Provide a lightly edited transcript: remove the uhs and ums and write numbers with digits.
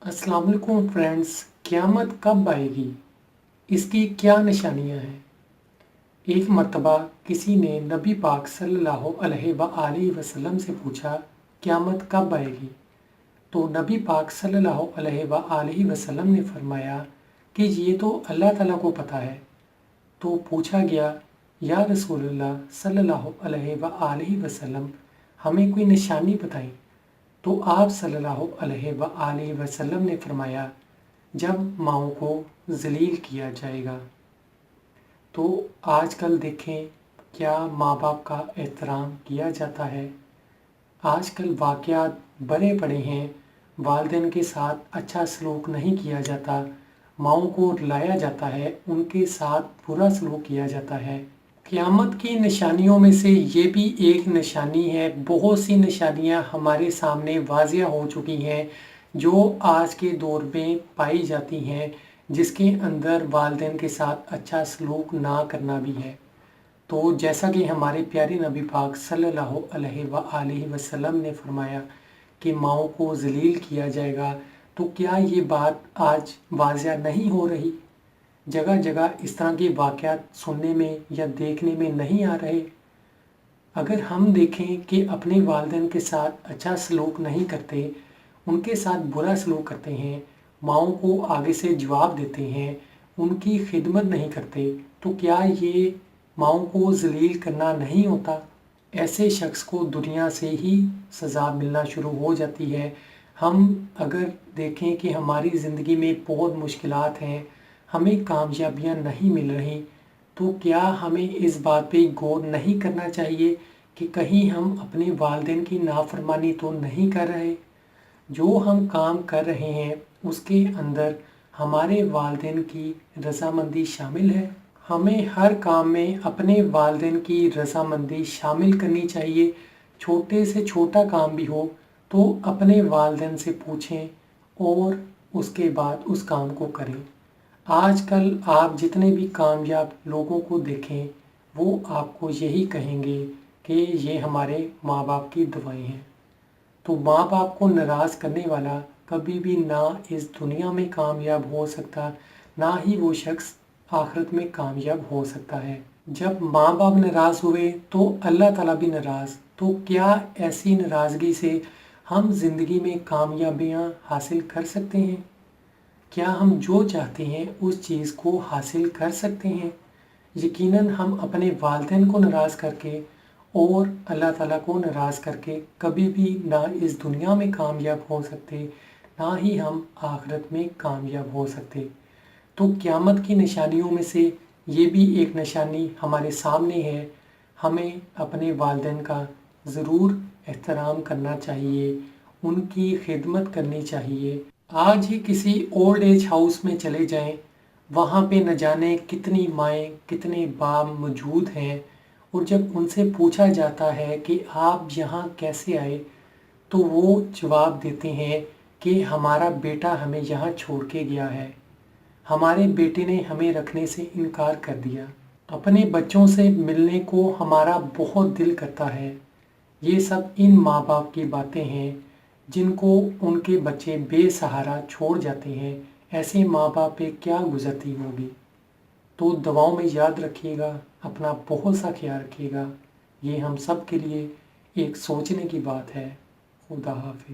अस्सलाम वालेकुम फ्रेंड्स, क़यामत कब आएगी? इसकी क्या निशानियां हैं? एक मर्तबा किसी ने नबी पाक सल्लल्लाहु अलैहि वसल्लम से पूछा, क़यामत कब आएगी? तो नबी पाक सल्लल्लाहु अलैहि वसल्लम ने फरमाया कि ये तो अल्लाह ताला को पता है। तो पूछा गया, या रसूलल्लाह सल्लल्लाहु अलैहि वसल्लम, हमें कोई निशानी बताएं। तो आप सल्लल्लाहु अलैहि वसल्लम ने फरमाया, जब माँओं को ज़लील किया जाएगा। तो आजकल देखें क्या माँ बाप का एहतराम किया जाता है। आजकल वाक़यात बड़े बड़े हैं, वालिदैन के साथ अच्छा सलूक नहीं किया जाता, माँओं को रुलाया जाता है, उनके साथ बुरा सलूक किया जाता है। क़यामत की निशानियों में से ये भी एक निशानी है। बहुत सी निशानियां हमारे सामने वाज़िया हो चुकी हैं जो आज के दौर में पाई जाती हैं, जिसके अंदर वालिदैन के साथ अच्छा सलूक ना करना भी है। तो जैसा कि हमारे प्यारे नबी पाक सल्लल्लाहु अलैहि वसल्लम ने फरमाया कि माँओं को ज़लील किया जाएगा, तो क्या ये बात आज वाज़िया नहीं हो रही? जगह जगह इस तरह के वाक़यात सुनने में या देखने में नहीं आ रहे। अगर हम देखें कि अपने वालिदैन के साथ अच्छा सलूक नहीं करते, उनके साथ बुरा सलूक करते हैं, माँओं को आगे से जवाब देते हैं, उनकी खिदमत नहीं करते, तो क्या ये माँओं को ज़लील करना नहीं होता? ऐसे शख्स को दुनिया से ही सज़ा मिलना शुरू हो जाती है। हम अगर देखें कि हमारी ज़िंदगी में बहुत मुश्किलात हैं, हमें कामयाबियाँ नहीं मिल रही, तो क्या हमें इस बात पे गौर नहीं करना चाहिए कि कहीं हम अपने वालिदैन की नाफरमानी तो नहीं कर रहे? जो हम काम कर रहे हैं उसके अंदर हमारे वालिदैन की रज़ामंदी शामिल है। हमें हर काम में अपने वालिदैन की रज़ामंदी शामिल करनी चाहिए। छोटे से छोटा काम भी हो तो अपने वालिदैन से पूछें और उसके बाद उस काम को करें। आजकल आप जितने भी कामयाब लोगों को देखें, वो आपको यही कहेंगे कि ये हमारे माँ बाप की दुआएं हैं। तो माँ बाप को नाराज़ करने वाला कभी भी ना इस दुनिया में कामयाब हो सकता, ना ही वो शख्स आखिरत में कामयाब हो सकता है। जब माँ बाप नाराज़ हुए तो अल्लाह ताला भी नाराज़। तो क्या ऐसी नाराज़गी से हम ज़िंदगी में कामयाबियाँ हासिल कर सकते हैं? क्या हम जो चाहते हैं उस चीज़ को हासिल कर सकते हैं? यकीनन हम अपने वालिदैन को नाराज़ करके और अल्लाह ताला को नाराज़ करके कभी भी ना इस दुनिया में कामयाब हो सकते, ना ही हम आखिरत में कामयाब हो सकते। तो क़यामत की निशानियों में से ये भी एक निशानी हमारे सामने है। हमें अपने वालिदैन का ज़रूर एहतराम करना चाहिए, उनकी खिदमत करनी चाहिए। आज ही किसी ओल्ड एज हाउस में चले जाएं, वहाँ पे न जाने कितनी माएँ कितने बाप मौजूद हैं, और जब उनसे पूछा जाता है कि आप यहाँ कैसे आए, तो वो जवाब देते हैं कि हमारा बेटा हमें यहाँ छोड़ के गया है, हमारे बेटे ने हमें रखने से इनकार कर दिया। अपने बच्चों से मिलने को हमारा बहुत दिल करता है। ये सब इन माँ बाप की बातें हैं जिनको उनके बच्चे बेसहारा छोड़ जाते हैं। ऐसे माँ बाप पे क्या गुजरती होगी। तो दुआओं में याद रखिएगा, अपना बहुत सा ख्याल रखिएगा। ये हम सब के लिए एक सोचने की बात है। खुदा हाफिज़।